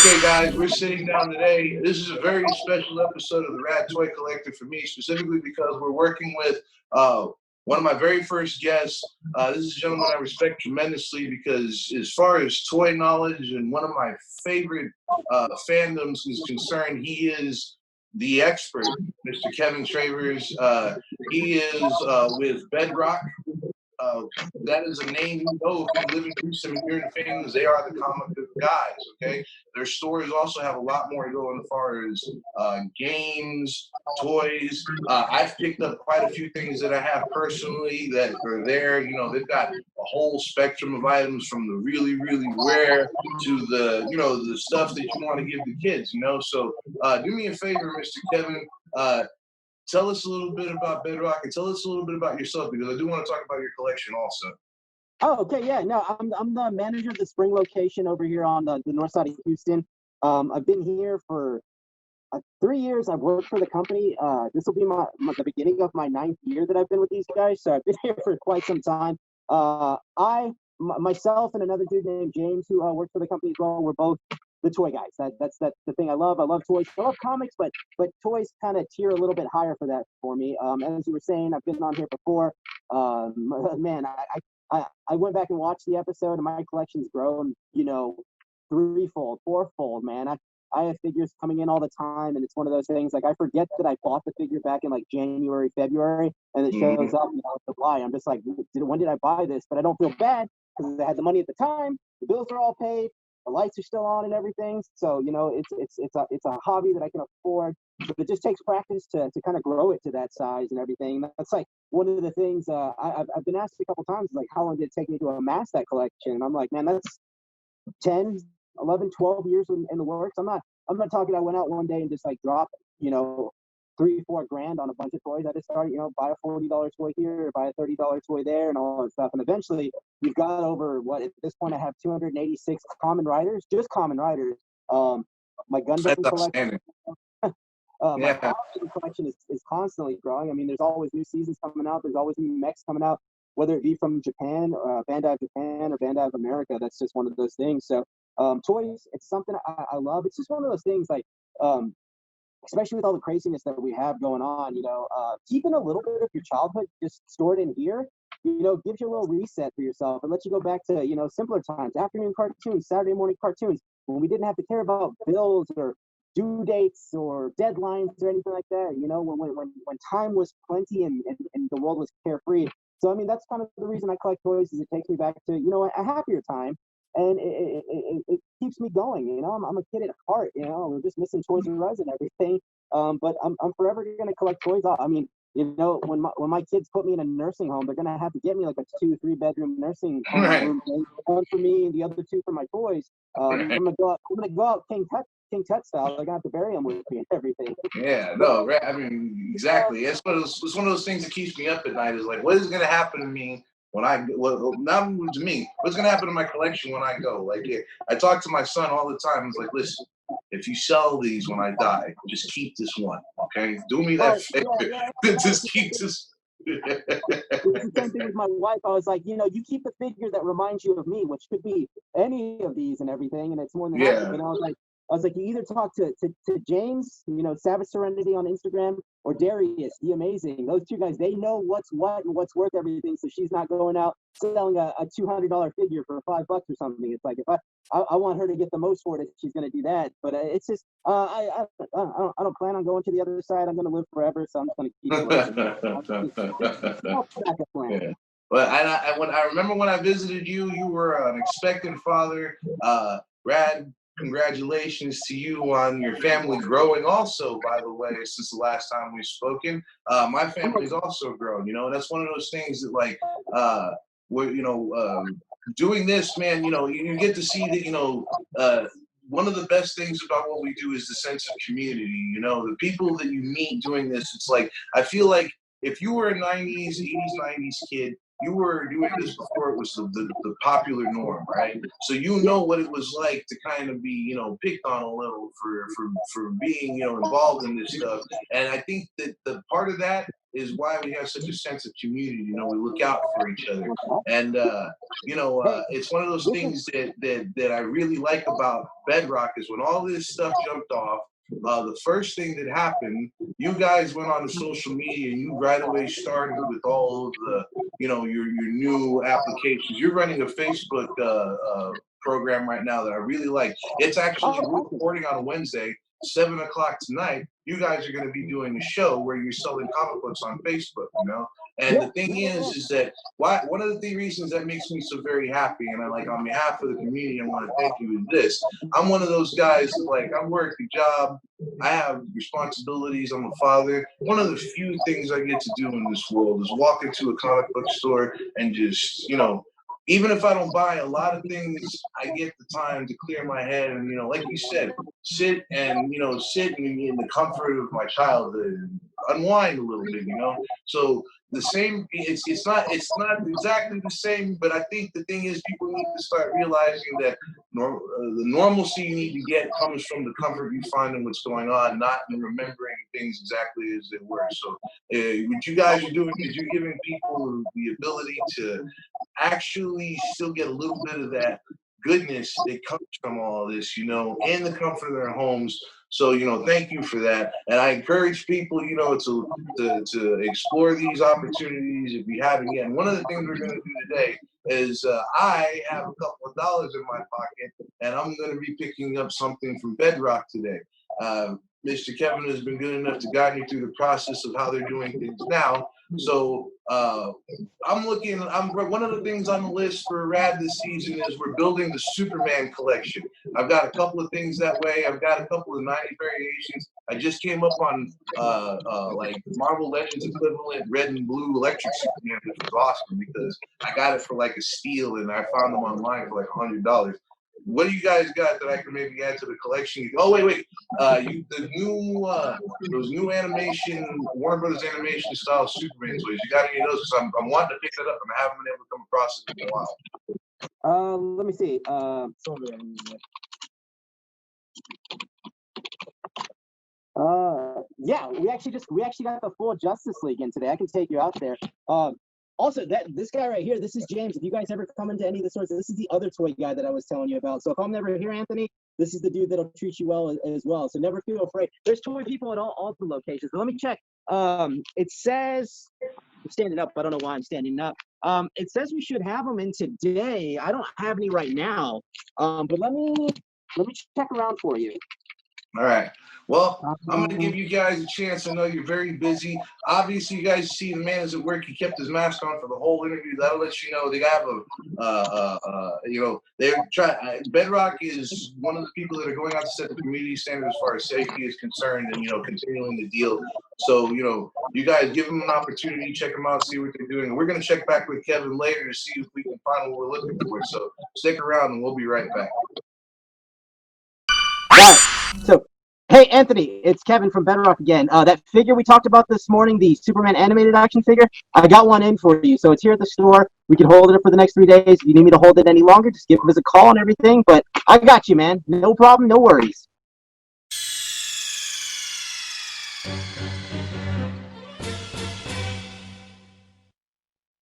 Okay, guys, we're sitting down today. This is a very special episode of the Rad Toy Collector for me, specifically because we're working with one of my very first guests. This is a gentleman I respect tremendously because, as far as toy knowledge and one of my favorite fandoms is concerned, he is the expert, Mr. Kevin Travers. He is with Bedrock. That is a name you know if you live in Houston and you're in the fans. They are the comic book guys, okay? Their stores also have a lot more to go in as far as games, toys. I've picked up quite a few things that I have personally that are there. You know, they've got a whole spectrum of items from the really, really rare to the, you know, the stuff that you want to give the kids, you know? So do me a favor, Mr. Kevin. Tell us a little bit about Bedrock and tell us a little bit about yourself, because I do want to talk about your collection also. Oh, okay, yeah, no, I'm the manager of the Spring location over here on the north side of Houston. I've been here for 3 years. I've worked for the company. This will be the beginning of my 9th year that I've been with these guys, so I've been here for quite some time. Myself and another dude named James, who worked for the company as well, we're both the toy guys. That's the thing I love. I love toys. I love comics, but toys kind of tier a little bit higher for that for me. As you were saying, I've been on here before. Man, I went back and watched the episode, and my collection's grown, you know, threefold, fourfold, man. I have figures coming in all the time, and it's one of those things, like, I forget that I bought the figure back in like January, February, and it shows up, you know, to buy. I'm just like, when did I buy this? But I don't feel bad because I had the money at the time. The bills are all paid. The lights are still on and everything. So, you know, it's a hobby that I can afford, but it just takes practice to kind of grow it to that size and everything. That's like one of the things I've been asked a couple times, like, how long did it take me to amass that collection? And I'm like, man, that's 10, 11, 12 years in the works. I'm not talking I went out one day and just like dropped, you know, $3-4 grand on a bunch of toys. I just started, you know, buy a $40 toy here, or buy a $30 toy there, and all that stuff. And eventually, you've got over what at this point I have 286 common riders, just common riders. My Gundam collection. My costume collection is constantly growing. I mean, there's always new seasons coming out. There's always new mechs coming out, whether it be from Japan, Bandai Japan, or Bandai of America. That's just one of those things. So toys, it's something I love. It's just one of those things, like, especially with all the craziness that we have going on, you know, keeping a little bit of your childhood just stored in here, you know, gives you a little reset for yourself and lets you go back to, you know, simpler times, afternoon cartoons, Saturday morning cartoons, when we didn't have to care about bills or due dates or deadlines or anything like that, you know, when time was plenty and the world was carefree. So, I mean, that's kind of the reason I collect toys, is it takes me back to, you know, a happier time. And it keeps me going, you know. I'm a kid at heart, you know. We're just missing Toys R Us and everything, but I'm forever gonna collect toys. I mean, you know, when my kids put me in a nursing home, they're gonna have to get me like a 2-3 bedroom nursing home room, one for me and the other 2 for my toys. I'm gonna go out King Tut style. They're gonna have to bury them with me and everything. Yeah, no, I mean, exactly. It's one of those things that keeps me up at night. Is like, what is gonna happen to me when not to me, what's gonna happen to my collection when I go? Like, I talk to my son all the time. It's like, listen, if you sell these when I die, just keep this one, okay? Do me that favor. Just keep this. It was the same thing with my wife. I was like, you know, you keep the figure that reminds you of me, which could be any of these and everything, and it's more than happy. And I was like, you either talk to James, you know, Savage Serenity on Instagram, or Darius, the Amazing. Those 2 guys, they know what's what and what's worth everything. So she's not going out selling a $200 figure for $5 or something. It's like, if I want her to get the most for it, she's going to do that. But it's just, I don't plan on going to the other side. I'm going to live forever, so I'm just going to keep it. Yeah. But I remember when I visited you, you were an expectant father. Rad, congratulations to you on your family growing also, by the way, since the last time we've spoken. My family's also grown, you know, and that's one of those things that, like, we're, you know, doing this, man, you know, you get to see that, you know, one of the best things about what we do is the sense of community, you know, the people that you meet doing this. It's like, I feel like if you were a 90s, 80s, 90s kid, you were doing this before it was the popular norm, right? So you know what it was like to kind of be, you know, picked on a little for being, you know, involved in this stuff. And I think that the part of that is why we have such a sense of community. You know, we look out for each other, and it's one of those things that I really like about Bedrock is when all this stuff jumped off. The first thing that happened, you guys went on to social media and you right away started with all of the, your new applications. You're running a Facebook program right now that I really like. It's actually, we're recording on a Wednesday, 7 o'clock tonight. You guys are going to be doing a show where you're selling comic books on Facebook, And the thing is that one of the reasons that makes me so very happy, and I on behalf of the community, I want to thank you, is this. I'm one of those guys that I work a job, I have responsibilities, I'm a father. One of the few things I get to do in this world is walk into a comic book store and just, even if I don't buy a lot of things, I get the time to clear my head and, like you said, sit and, sit in the comfort of my childhood and unwind a little bit, So the same, it's not exactly the same, but I think the thing is people need to start realizing that the normalcy you need to get comes from the comfort you find in what's going on, not in remembering things exactly as they were. So what you guys are doing is you're giving people the ability to actually still get a little bit of that goodness that comes from all this, in the comfort of their homes. So, thank you for that. And I encourage people, to explore these opportunities if you haven't yet. And one of the things we're going to do today is I have a couple of dollars in my pocket, and I'm going to be picking up something from Bedrock today. Mr. Kevin has been good enough to guide me through the process of how they're doing things now. So one of the things on the list for Rad this season is we're building the Superman collection. I've got a couple of things that way. I've got a couple of 90 variations. I just came up on Marvel Legends equivalent red and blue electric Superman, which was awesome because I got it for a steal and I found them online for $100. What do you guys got that I can maybe add to the collection? Oh, wait. Those new animation, Warner Brothers animation style Superman toys. You got any of those? Because I'm wanting to pick that up and I haven't been able to come across it in a while. Let me see. Yeah, we actually got the full Justice League in today. I can take you out there. Also, this guy right here, this is James. If you guys ever come into any of the stores, this is the other toy guy that I was telling you about. So if I'm never here, Anthony, this is the dude that'll treat you well as well. So never feel afraid. There's toy people at all the locations. But let me check. It says I'm standing up. I don't know why I'm standing up. It says we should have them in today. I don't have any right now. But let me check around for you. All right. Well, I'm going to give you guys a chance. I know you're very busy. Obviously, you guys see the man is at work. He kept his mask on for the whole interview. That'll let you know they have Bedrock is one of the people that are going out to set the community standard as far as safety is concerned and, continuing the deal. So, you guys give them an opportunity, check them out, see what they're doing. And we're going to check back with Kevin later to see if we can find what we're looking for. So stick around and we'll be right back. Got it. So, hey, Anthony, it's Kevin from Bedrock again. That figure we talked about this morning, the Superman animated action figure, I got one in for you. So it's here at the store. We can hold it up for the next 3 days. If you need me to hold it any longer, just give us a call and everything. But I got you, man. No problem, no worries.